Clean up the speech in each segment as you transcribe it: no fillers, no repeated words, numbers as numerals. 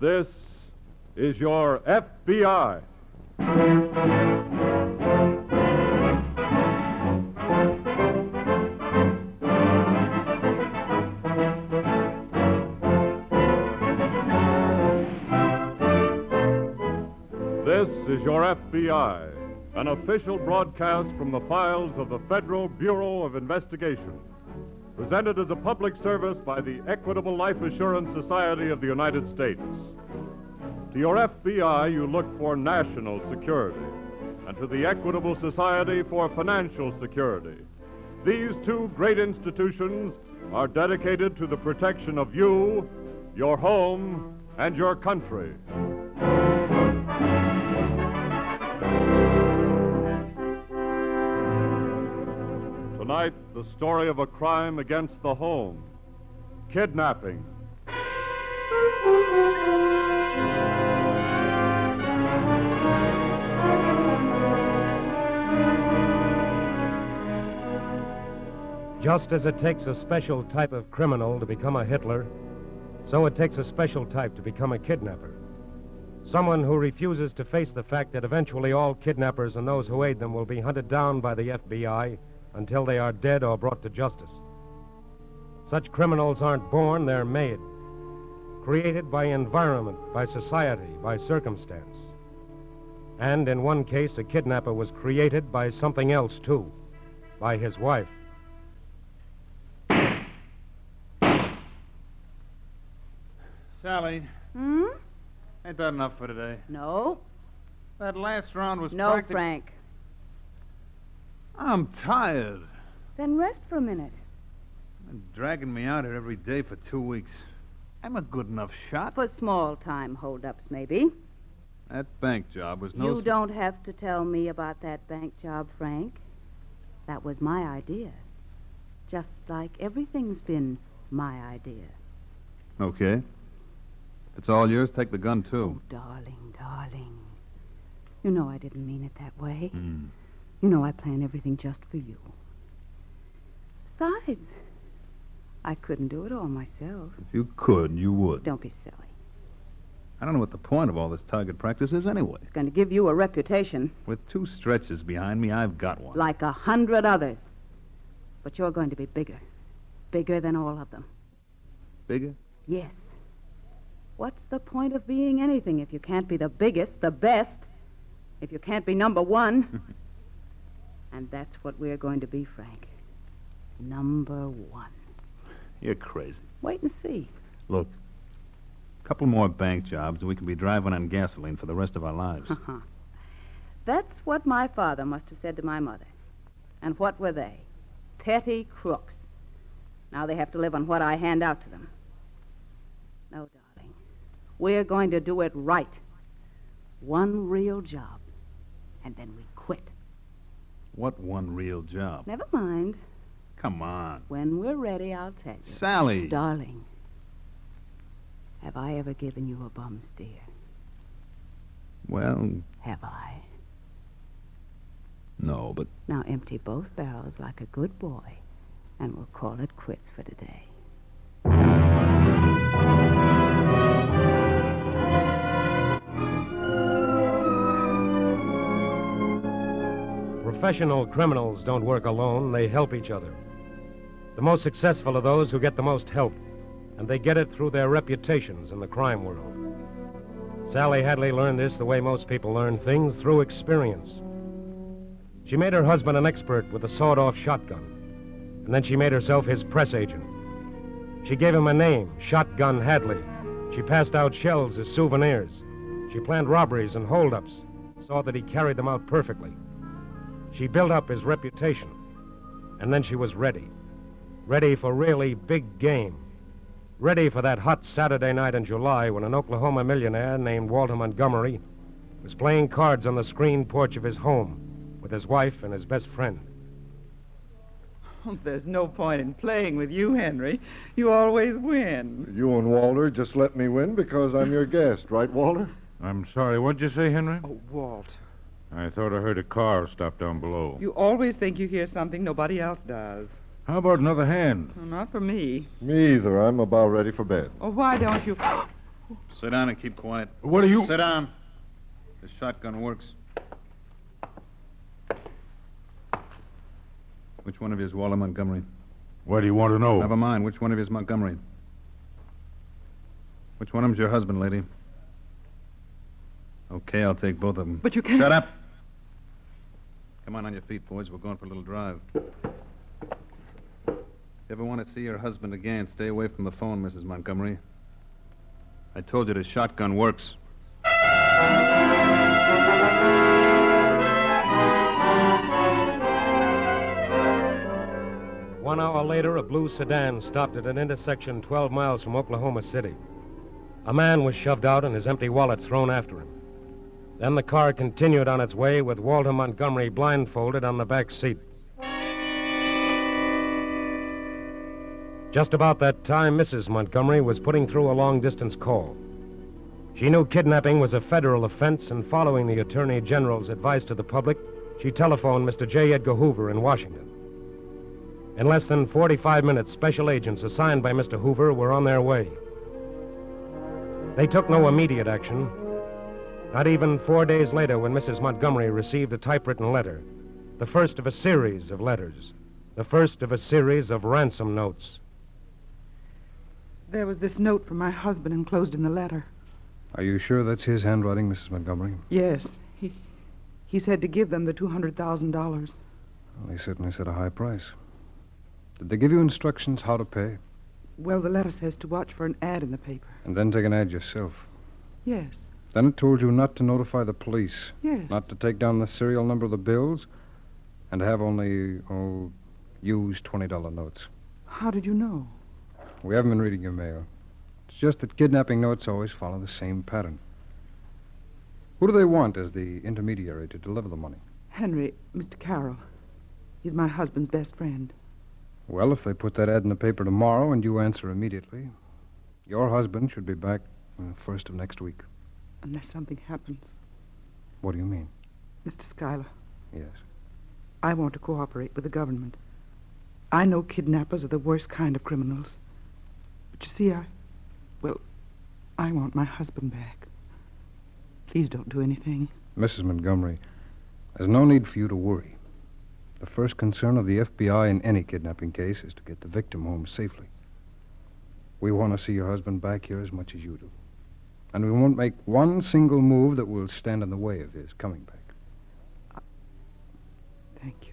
This is your FBI. This is your FBI, an official broadcast from the files of the Federal Bureau of Investigation, presented as a public service by the Equitable Life Assurance Society of the United States. To your FBI, you look for national security, and to the Equitable Society for financial security. These two great institutions are dedicated to the protection of you, your home, and your country. Tonight, the story of a crime against the home. Kidnapping. Just as it takes a special type of criminal to become a Hitler, so it takes a special type to become a kidnapper. Someone who refuses to face the fact that eventually all kidnappers and those who aid them will be hunted down by the FBI until they are dead or brought to justice. Such criminals aren't born, they're made. Created by environment, by society, by circumstance. And in one case, a kidnapper was created by something else, too. By his wife. Sally. Ain't that enough for today? No. That last round was No, Frank. I'm tired. Then rest for a minute. Been dragging me out here every day for 2 weeks. I'm a good enough shot. For small-time holdups, maybe. That bank job was no... You don't have to tell me about that bank job, Frank. That was my idea. Just like everything's been my idea. Okay. If it's all yours, take the gun, too. Oh, darling. You know I didn't mean it that way. Mm. You know I plan everything just for you. Besides, I couldn't do it all myself. If you could, you would. Don't be silly. I don't know what the point of all this target practice is anyway. It's going to give you a reputation. With 2 stretches behind me, I've got one. Like 100 others. But you're going to be bigger. Bigger than all of them. Bigger? Yes. What's the point of being anything if you can't be the biggest, the best, if you can't be number one? And that's what we're going to be, Frank. Number one. You're crazy. Wait and see. Look, a couple more bank jobs and we can be driving on gasoline for the rest of our lives. That's what my father must have said to my mother. And what were they? Petty crooks. Now they have to live on what I hand out to them. No, darling. We're going to do it right. One real job. And then we quit. What one real job? Never mind. Come on. When we're ready, I'll tell you. Sally. Darling, have I ever given you a bum steer? Well... Have I? No, but... Now empty both barrels like a good boy, and we'll call it quits for today. Professional criminals don't work alone, they help each other. The most successful are those who get the most help, and they get it through their reputations in the crime world. Sally Hadley learned this the way most people learn things, through experience. She made her husband an expert with a sawed-off shotgun, and then she made herself his press agent. She gave him a name, Shotgun Hadley. She passed out shells as souvenirs. She planned robberies and holdups, saw that he carried them out perfectly. She built up his reputation, and then she was ready. Ready for really big game. Ready for that hot Saturday night in July when an Oklahoma millionaire named Walter Montgomery was playing cards on the screen porch of his home with his wife and his best friend. There's no point in playing with you, Henry. You always win. You and Walter just let me win because I'm your guest, right, Walter? I'm sorry, what'd you say, Henry? Oh, Walt. I thought I heard a car stop down below. You always think you hear something nobody else does. How about another hand? Well, not for me. Me either. I'm about ready for bed. Oh, why don't you... Sit down and keep quiet. What are you... Sit down. The shotgun works. Which one of you is Walter Montgomery? What do you want to know? Never mind. Which one of you is Montgomery? Which one of them's your husband, lady? Okay, I'll take both of them. But you can't... Shut up. Come on your feet, boys. We're going for a little drive. If you ever want to see your husband again, stay away from the phone, Mrs. Montgomery. I told you the shotgun works. 1 hour later, a blue sedan stopped at an intersection 12 miles from Oklahoma City. A man was shoved out and his empty wallet thrown after him. Then the car continued on its way with Walter Montgomery blindfolded on the back seat. Just about that time, Mrs. Montgomery was putting through a long-distance call. She knew kidnapping was a federal offense, and following the Attorney General's advice to the public, she telephoned Mr. J. Edgar Hoover in Washington. In less than 45 minutes, special agents assigned by Mr. Hoover were on their way. They took no immediate action. Not even 4 days later, when Mrs. Montgomery received a typewritten letter, the first of a series of letters, the first of a series of ransom notes. There was this note from my husband enclosed in the letter. Are you sure that's his handwriting, Mrs. Montgomery? Yes. He said to give them the $200,000. Well, he certainly set a high price. Did they give you instructions how to pay? Well, the letter says to watch for an ad in the paper. And then take an ad yourself? Yes. Then it told you not to notify the police? Yes. Not to take down the serial number of the bills? And to have only, used $20 notes? How did you know? We haven't been reading your mail. It's just that kidnapping notes always follow the same pattern. Who do they want as the intermediary to deliver the money? Henry, Mr. Carroll. He's my husband's best friend. Well, if they put that ad in the paper tomorrow and you answer immediately, your husband should be back first of next week. Unless something happens. What do you mean? Mr. Schuyler. Yes. I want to cooperate with the government. I know kidnappers are the worst kind of criminals. But you see, I want my husband back. Please don't do anything. Mrs. Montgomery, there's no need for you to worry. The first concern of the FBI in any kidnapping case is to get the victim home safely. We want to see your husband back here as much as you do. And we won't make one single move that will stand in the way of his coming back. Thank you.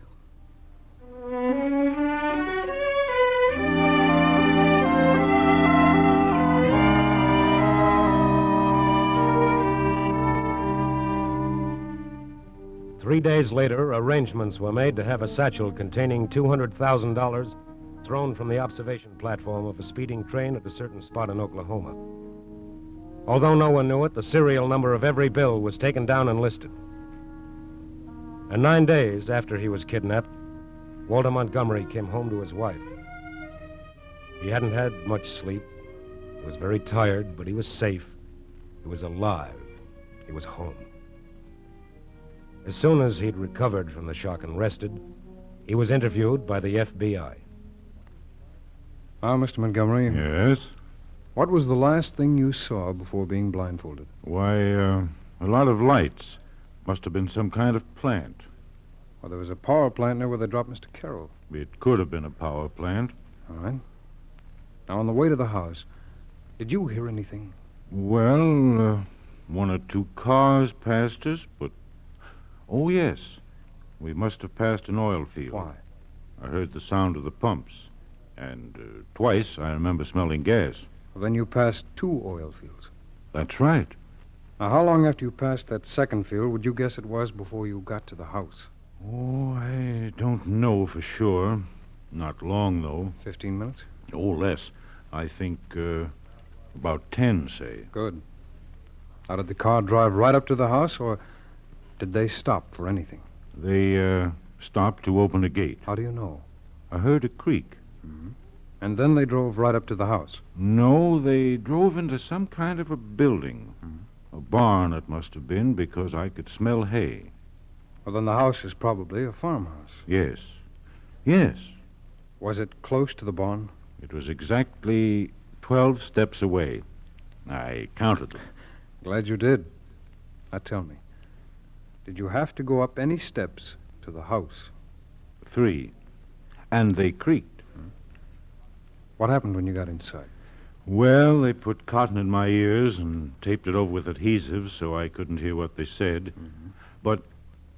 3 days later, arrangements were made to have a satchel containing $200,000 thrown from the observation platform of a speeding train at a certain spot in Oklahoma. Although no one knew it, the serial number of every bill was taken down and listed. And 9 days after he was kidnapped, Walter Montgomery came home to his wife. He hadn't had much sleep. He was very tired, but he was safe. He was alive. He was home. As soon as he'd recovered from the shock and rested, he was interviewed by the FBI. Now, Mr. Montgomery. Yes? What was the last thing you saw before being blindfolded? Why, a lot of lights. Must have been some kind of plant. Well, there was a power plant near where they dropped Mr. Carroll. It could have been a power plant. All right. Now, on the way to the house, did you hear anything? Well, one or two cars passed us, but... Oh, yes. We must have passed an oil field. Why? I heard the sound of the pumps. And twice I remember smelling gas. Well, then you passed 2 oil fields. That's right. Now, how long after you passed that second field would you guess it was before you got to the house? Oh, I don't know for sure. Not long, though. 15 minutes? Oh, less. I think about 10, say. Good. Now, did the car drive right up to the house, or did they stop for anything? They stopped to open a gate. How do you know? I heard a creak. Mm-hmm. And then they drove right up to the house? No, they drove into some kind of a building. Mm-hmm. A barn, it must have been, because I could smell hay. Well, then the house is probably a farmhouse. Yes. Yes. Was it close to the barn? It was exactly 12 steps away. I counted them. Glad you did. Now tell me, did you have to go up any steps to the house? 3. And they creaked. What happened when you got inside? Well, they put cotton in my ears and taped it over with adhesive so I couldn't hear what they said. But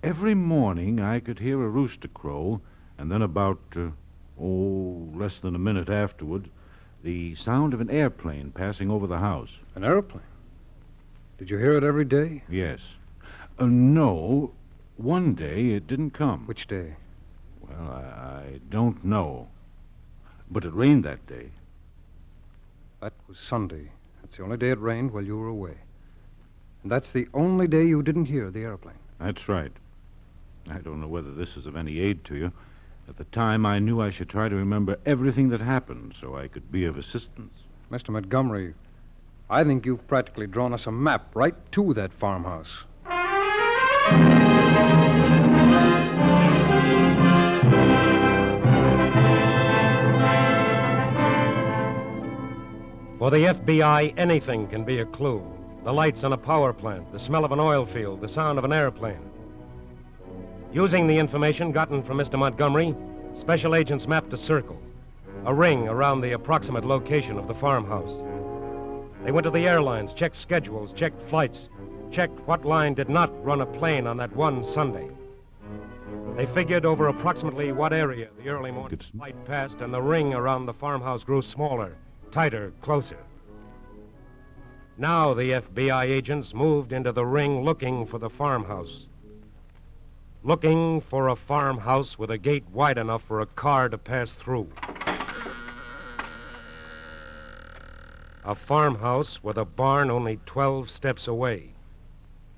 every morning I could hear a rooster crow, and then about, less than a minute afterward, the sound of an airplane passing over the house. An airplane? Did you hear it every day? Yes. No. One day it didn't come. Which day? Well, I don't know. But it rained that day. That was Sunday. That's the only day it rained while you were away. And that's the only day you didn't hear the airplane. That's right. I don't know whether this is of any aid to you. At the time, I knew I should try to remember everything that happened so I could be of assistance. Mr. Montgomery, I think you've practically drawn us a map right to that farmhouse. For the FBI, anything can be a clue. The lights on a power plant, the smell of an oil field, the sound of an airplane. Using the information gotten from Mr. Montgomery, special agents mapped a circle, a ring around the approximate location of the farmhouse. They went to the airlines, checked schedules, checked flights, checked what line did not run a plane on that one Sunday. They figured over approximately what area the early morning flight passed, and the ring around the farmhouse grew smaller, tighter, closer. Now the FBI agents moved into the ring looking for the farmhouse. Looking for a farmhouse with a gate wide enough for a car to pass through. A farmhouse with a barn only 12 steps away.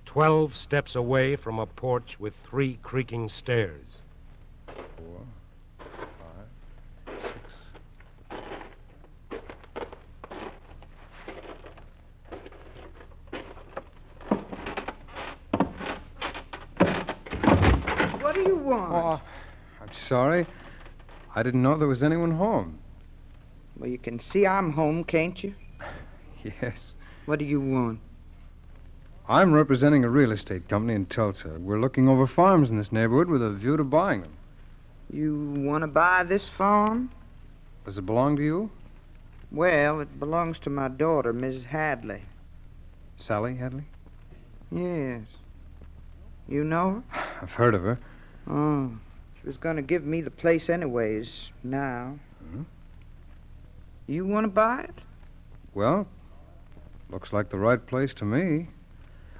12 steps away from a porch with 3 creaking stairs. 4, 5, 6. What do you want? Oh, I'm sorry. I didn't know there was anyone home. Well, you can see I'm home, can't you? Yes. What do you want? I'm representing a real estate company in Tulsa. We're looking over farms in this neighborhood with a view to buying them. You want to buy this farm? Does it belong to you? Well, it belongs to my daughter, Mrs. Hadley. Sally Hadley? Yes. You know her? I've heard of her. Oh. She was going to give me the place anyways, now. You want to buy it? Well, looks like the right place to me.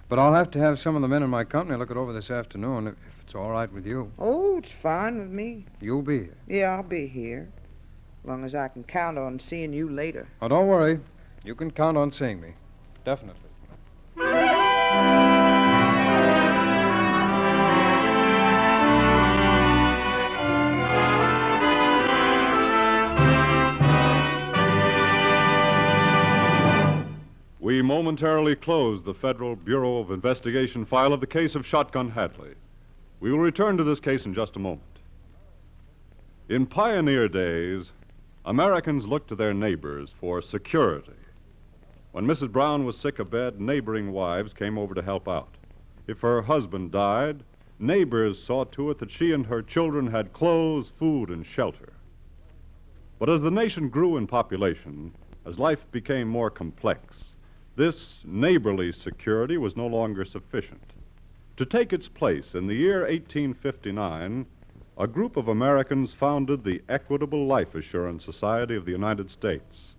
But I'll have to have some of the men in my company look it over this afternoon, if it's all right with you. Oh, it's fine with me. You'll be here. Yeah, I'll be here. As long as I can count on seeing you later. Oh, don't worry. You can count on seeing me. Definitely. We momentarily close the Federal Bureau of Investigation file of the case of Shotgun Hadley. We will return to this case in just a moment. In pioneer days, Americans looked to their neighbors for security. When Mrs. Brown was sick abed, neighboring wives came over to help out. If her husband died, neighbors saw to it that she and her children had clothes, food, and shelter. But as the nation grew in population, as life became more complex, this neighborly security was no longer sufficient. To take its place, in the year 1859, a group of Americans founded the Equitable Life Assurance Society of the United States.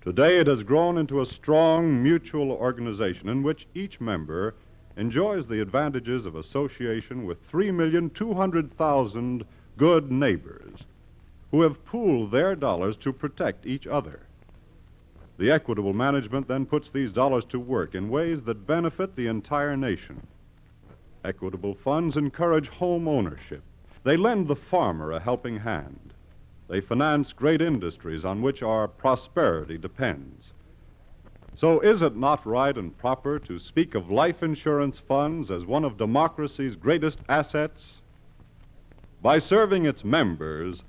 Today it has grown into a strong mutual organization in which each member enjoys the advantages of association with 3,200,000 good neighbors who have pooled their dollars to protect each other. The Equitable management then puts these dollars to work in ways that benefit the entire nation. Equitable funds encourage home ownership. They lend the farmer a helping hand. They finance great industries on which our prosperity depends. So is it not right and proper to speak of life insurance funds as one of democracy's greatest assets? By serving its members,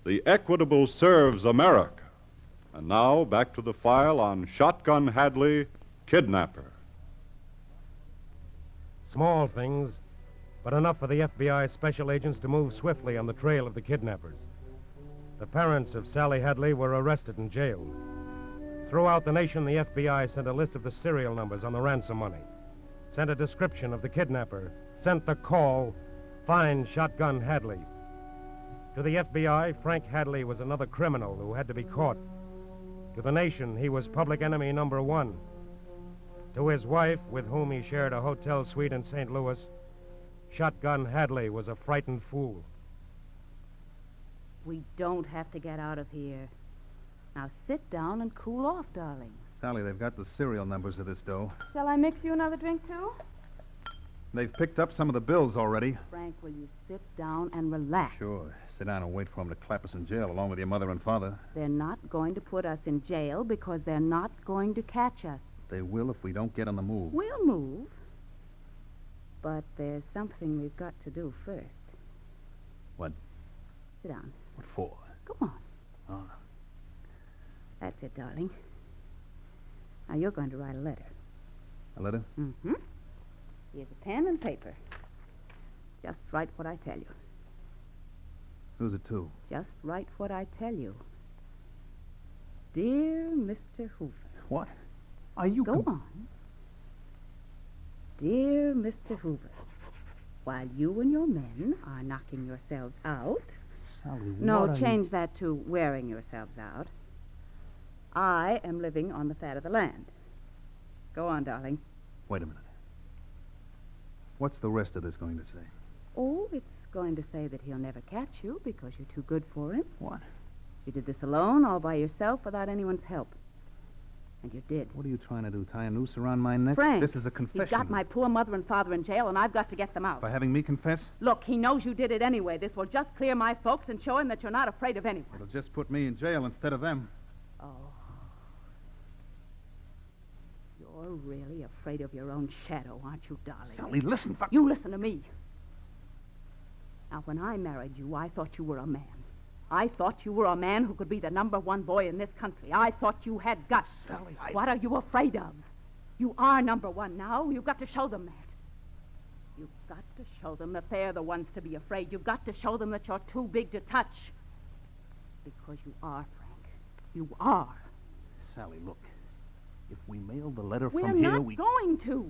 the Equitable serves America. And now, back to the file on Shotgun Hadley, Kidnapper. Small things, but enough for the FBI special agents to move swiftly on the trail of the kidnappers. The parents of Sally Hadley were arrested and jailed. Throughout the nation, the FBI sent a list of the serial numbers on the ransom money, sent a description of the kidnapper, sent the call, "Find Shotgun Hadley." To the FBI, Frank Hadley was another criminal who had to be caught. To the nation, he was public enemy number one. To his wife, with whom he shared a hotel suite in St. Louis, Shotgun Hadley was a frightened fool. We don't have to get out of here. Now sit down and cool off, darling. Sally, they've got the serial numbers of this dough. Shall I mix you another drink, too? They've picked up some of the bills already. Frank, will you sit down and relax? Sure. Sit down and wait for them to clap us in jail along with your mother and father. They're not going to put us in jail because they're not going to catch us. They will if we don't get on the move. We'll move. But there's something we've got to do first. What? Sit down. What for? Come on. Oh. That's it, darling. Now, you're going to write a letter. A letter? Mm-hmm. Here's a pen and paper. Just write what I tell you. Who's it to? Just write what I tell you. Dear Mr. Hoover. What? Are you... Go on. Dear Mr. Hoover, while you and your men are knocking yourselves out... Sally, No, change that to wearing yourselves out. I am living on the fat of the land. Go on, darling. Wait a minute. What's the rest of this going to say? Oh, it's going to say that he'll never catch you because you're too good for him. What? You did this alone, all by yourself, without anyone's help. And you did. What are you trying to do, tie a noose around my neck? Frank, This is a confession. he's got my poor mother and father in jail, and I've got to get them out. By having me confess? Look, he knows you did it anyway. This will just clear my folks and show him that you're not afraid of anyone. It'll just put me in jail instead of them. Oh. You're really afraid of your own shadow, aren't you, darling? Sally, listen. You listen to me. Now, when I married you, I thought you were a man. I thought you were a man who could be the number one boy in this country. I thought you had guts. Sally, What are you afraid of? You are number one now. You've got to show them that. You've got to show them that they're the ones to be afraid. You've got to show them that you're too big to touch. Because you are, Frank. You are. Sally, look. If we mail the letter We're from here, not going to.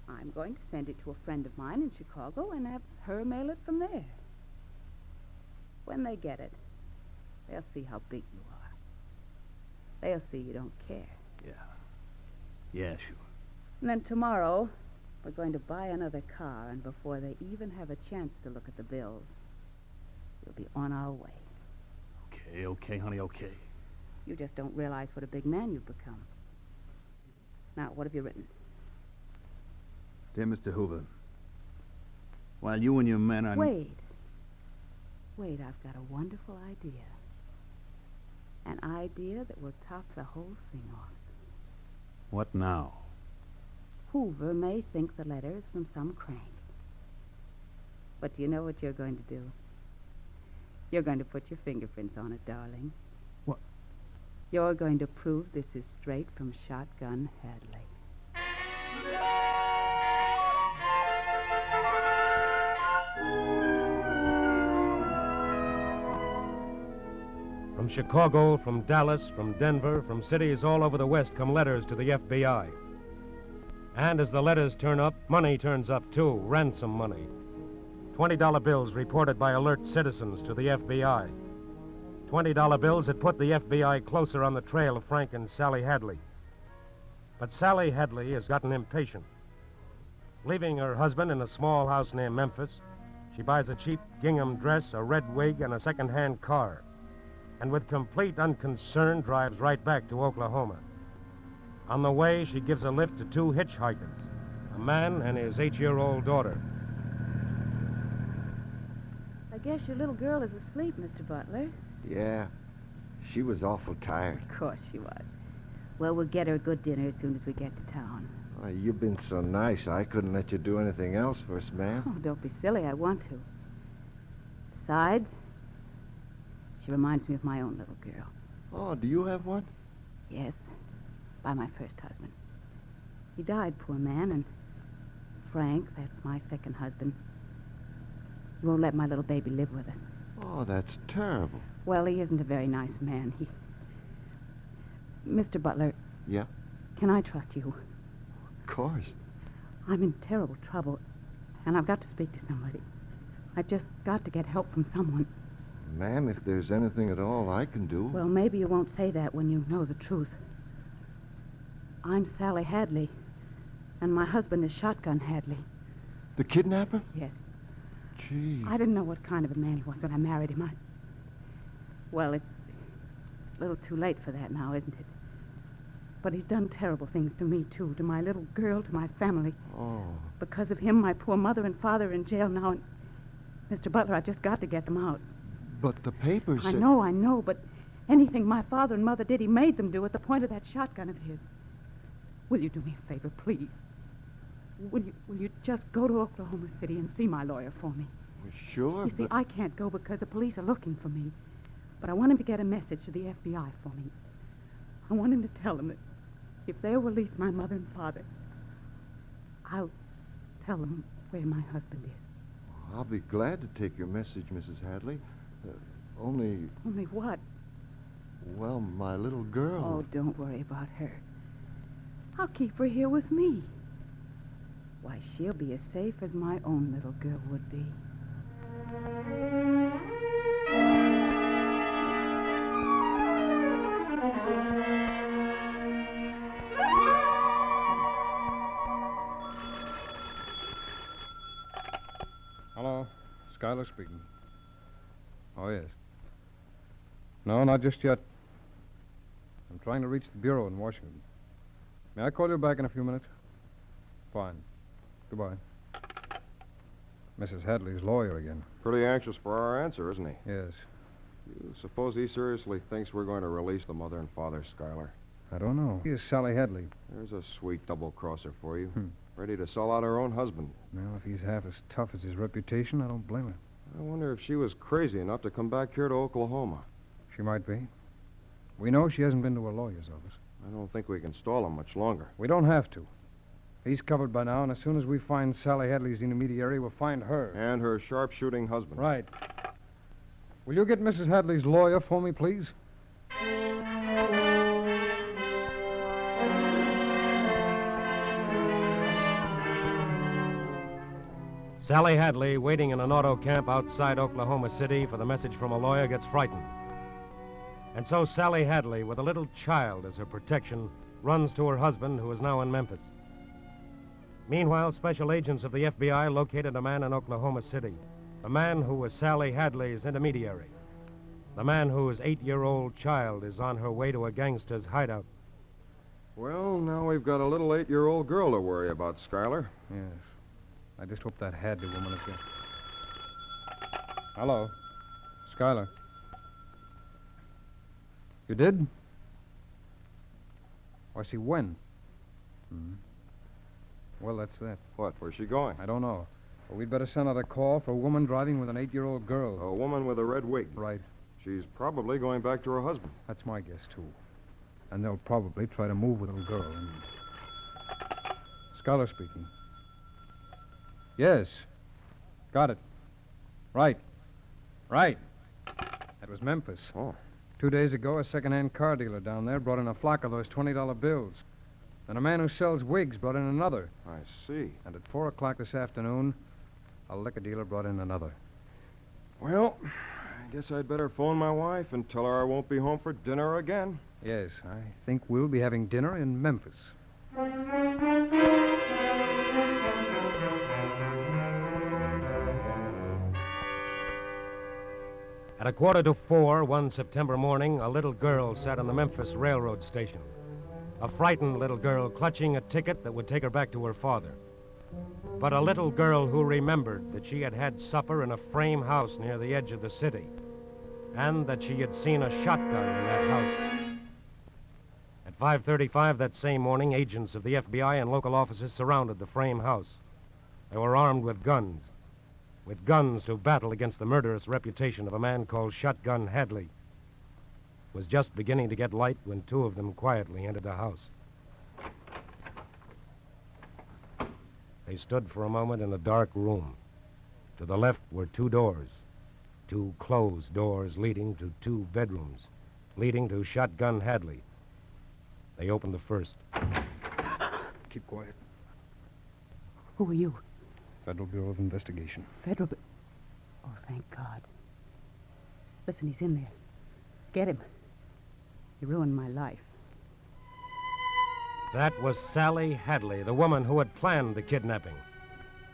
I'm going to send it to a friend of mine in Chicago and have her mail it from there. When they get it, they'll see how big you are. They'll see you don't care. Yeah, sure. And then tomorrow, we're going to buy another car, and before they even have a chance to look at the bills, we'll be on our way. Okay, honey, okay. You just don't realize what a big man you've become. Now, what have you written? Dear Mr. Hoover, while you and your men are... Wait, I've got a wonderful idea. An idea that will top the whole thing off. What now? Hoover may think the letter is from some crank. But do you know what you're going to do? You're going to put your fingerprints on it, darling. What? You're going to prove this is straight from Shotgun Hadley. From Chicago, from Dallas, from Denver, from cities all over the West come letters to the FBI. And as the letters turn up, money turns up too, ransom money. $20 bills reported by alert citizens to the FBI. $20 bills that put the FBI closer on the trail of Frank and Sally Hadley. But Sally Hadley has gotten impatient. Leaving her husband in a small house near Memphis, she buys a cheap gingham dress, a red wig, and a second-hand car. And with complete unconcern drives right back to Oklahoma. On the way, she gives a lift to two hitchhikers, a man and his 8-year-old daughter. I guess your little girl is asleep, Mr. Butler. Yeah, she was awful tired. Of course she was. Well, we'll get her a good dinner as soon as we get to town. Oh, you've been so nice, I couldn't let you do anything else for us, ma'am. Oh, don't be silly. I want to. Besides, She reminds me of my own little girl. Oh, do you have one? Yes, by my first husband. He died, poor man, and Frank, that's my second husband, he won't let my little baby live with us. Oh, that's terrible. Well, he isn't a very nice man. Mr. Butler. Yeah? Can I trust you? Of course. I'm in terrible trouble, and I've got to speak to somebody. I've just got to get help from someone. Ma'am, if there's anything at all I can do... Well, maybe you won't say that when you know the truth. I'm Sally Hadley, and my husband is Shotgun Hadley. The kidnapper? Yes. Gee. I didn't know what kind of a man he was when I married him. Well, it's a little too late for that now, isn't it? But he's done terrible things to me, too, to my little girl, to my family. Oh. Because of him, my poor mother and father are in jail now, and Mr. Butler, I've just got to get them out. But the papers I said... know, but anything my father and mother did, he made them do at the point of that shotgun of his. Will you do me a favor, please? Will you just go to Oklahoma City and see my lawyer for me? Well, sure, You see, I can't go because the police are looking for me. But I want him to get a message to the FBI for me. I want him to tell them that if they'll release my mother and father, I'll tell them where my husband is. I'll be glad to take your message, Mrs. Hadley. Only... Only what? Well, my little girl... Oh, don't worry about her. I'll keep her here with me. Why, she'll be as safe as my own little girl would be. Hello. Schuyler speaking. Oh, yes. No, not just yet. I'm trying to reach the bureau in Washington. May I call you back in a few minutes? Fine. Goodbye. Mrs. Hadley's lawyer again. Pretty anxious for our answer, isn't he? Yes. You suppose he seriously thinks we're going to release the mother and father, Schuyler? I don't know. Here's Sally Hadley. There's a sweet double-crosser for you. Ready to sell out her own husband. Well, if he's half as tough as his reputation, I don't blame her. I wonder if she was crazy enough to come back here to Oklahoma. She might be. We know she hasn't been to a lawyer's office. I don't think we can stall him much longer. We don't have to. He's covered by now, and as soon as we find Sally Hadley's intermediary, we'll find her. And her sharpshooting husband. Right. Will you get Mrs. Hadley's lawyer for me, please? Sally Hadley, waiting in an auto camp outside Oklahoma City for the message from a lawyer, gets frightened. And so Sally Hadley, with a little child as her protection, runs to her husband, who is now in Memphis. Meanwhile, special agents of the FBI located a man in Oklahoma City, a man who was Sally Hadley's intermediary, the man whose 8-year-old child is on her way to a gangster's hideout. Well, now we've got a little 8-year-old girl to worry about, Schuyler. Yes. I just hope that Hadley woman is good. Hello. Schuyler. You did? I see when. Well, that's that. What, where's she going? I don't know. But we'd better send out a call for a woman driving with an 8-year-old girl. A woman with a red wig. Right. She's probably going back to her husband. That's my guess, too. And they'll probably try to move with a little girl. Schuyler speaking. Yes. Got it. Right. Right. That was Memphis. Oh. 2 days ago, a second-hand car dealer down there brought in a flock of those $20 bills. Then a man who sells wigs brought in another. I see. And at 4 o'clock this afternoon, a liquor dealer brought in another. Well, I guess I'd better phone my wife and tell her I won't be home for dinner again. Yes, I think we'll be having dinner in Memphis. At 3:45 one September morning, a little girl sat on the Memphis railroad station. A frightened little girl clutching a ticket that would take her back to her father. But a little girl who remembered that she had had supper in a frame house near the edge of the city, and that she had seen a shotgun in that house. At 5:35 that same morning, agents of the FBI and local offices surrounded the frame house. They were armed with guns. with guns to battle against the murderous reputation of a man called Shotgun Hadley. It was just beginning to get light when two of them quietly entered the house. They stood for a moment in a dark room. To the left were two doors, two closed doors leading to two bedrooms, leading to Shotgun Hadley. They opened the first. Keep quiet. Who are you? Federal Bureau of Investigation. Federal... Oh, thank God. Listen, he's in there. Get him. He ruined my life. That was Sally Hadley, the woman who had planned the kidnapping.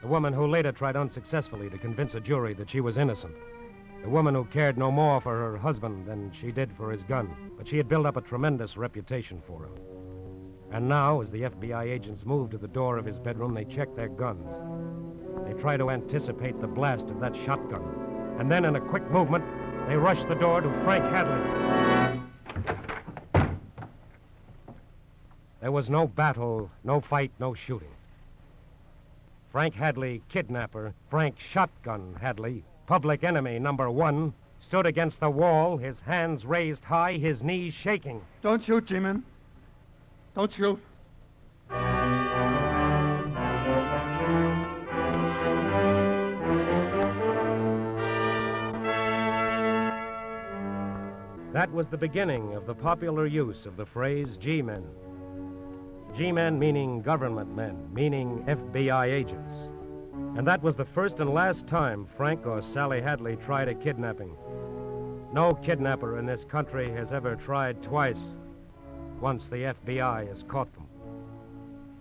The woman who later tried unsuccessfully to convince a jury that she was innocent. The woman who cared no more for her husband than she did for his gun. But she had built up a tremendous reputation for him. And now, as the FBI agents moved to the door of his bedroom, they checked their guns. They tried to anticipate the blast of that shotgun. And then, in a quick movement, they rushed the door to Frank Hadley. There was no battle, no fight, no shooting. Frank Hadley, kidnapper, Frank Shotgun Hadley, public enemy number one, stood against the wall, his hands raised high, his knees shaking. Don't shoot, G-Man. Don't shoot. That was the beginning of the popular use of the phrase G-men. G-men meaning government men, meaning FBI agents. And that was the first and last time Frank or Sally Hadley tried a kidnapping. No kidnapper in this country has ever tried twice, once the FBI has caught them.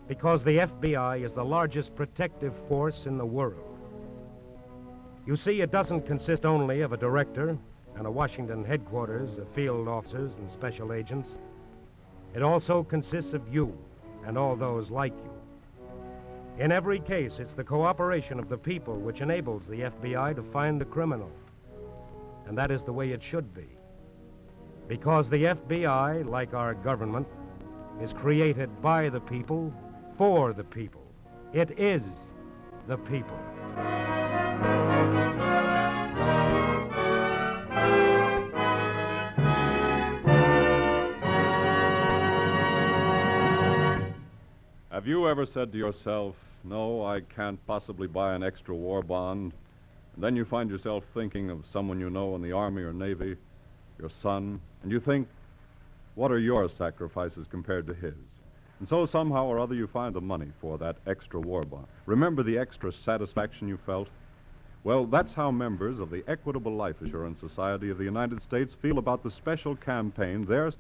Because the FBI is the largest protective force in the world. You see, it doesn't consist only of a director and a Washington headquarters of field officers and special agents. It also consists of you and all those like you. In every case, it's the cooperation of the people which enables the FBI to find the criminal. And that is the way it should be. Because the FBI, like our government, is created by the people, for the people. It is the people. Have you ever said to yourself, no, I can't possibly buy an extra war bond? And then you find yourself thinking of someone you know in the Army or Navy, your son, and you think, what are your sacrifices compared to his? And so somehow or other you find the money for that extra war bond. Remember the extra satisfaction you felt? Well, that's how members of the Equitable Life Assurance Society of the United States feel about the special campaign theirs.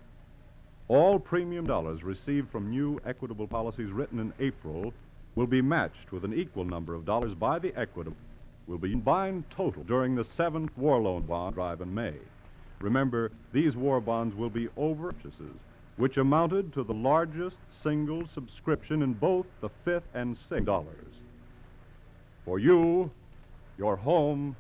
All premium dollars received from new Equitable policies written in April will be matched with an equal number of dollars by the Equitable, will be combined total during the 7th War Loan Bond drive in May. Remember, these war bonds will be over purchases, which amounted to the largest single subscription in both the 5th and 6th dollars. For you, your home.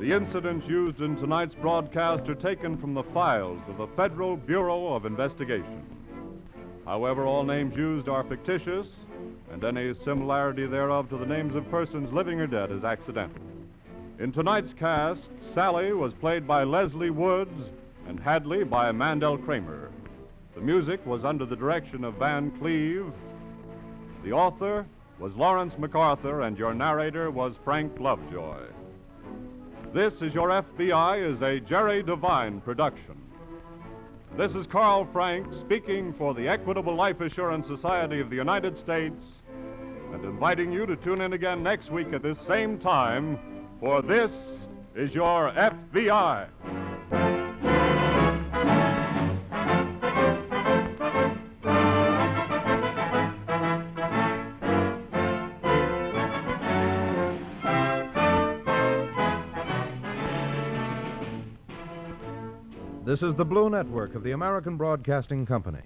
The incidents used in tonight's broadcast are taken from the files of the Federal Bureau of Investigation. However, all names used are fictitious, and any similarity thereof to the names of persons living or dead is accidental. In tonight's cast, Sally was played by Leslie Woods and Hadley by Mandel Kramer. The music was under the direction of Van Cleve. The author was Lawrence MacArthur, and your narrator was Frank Lovejoy. This is Your FBI is a Jerry Devine production. This is Carl Frank speaking for the Equitable Life Assurance Society of the United States and inviting you to tune in again next week at this same time for This is Your FBI. This is the Blue Network of the American Broadcasting Company.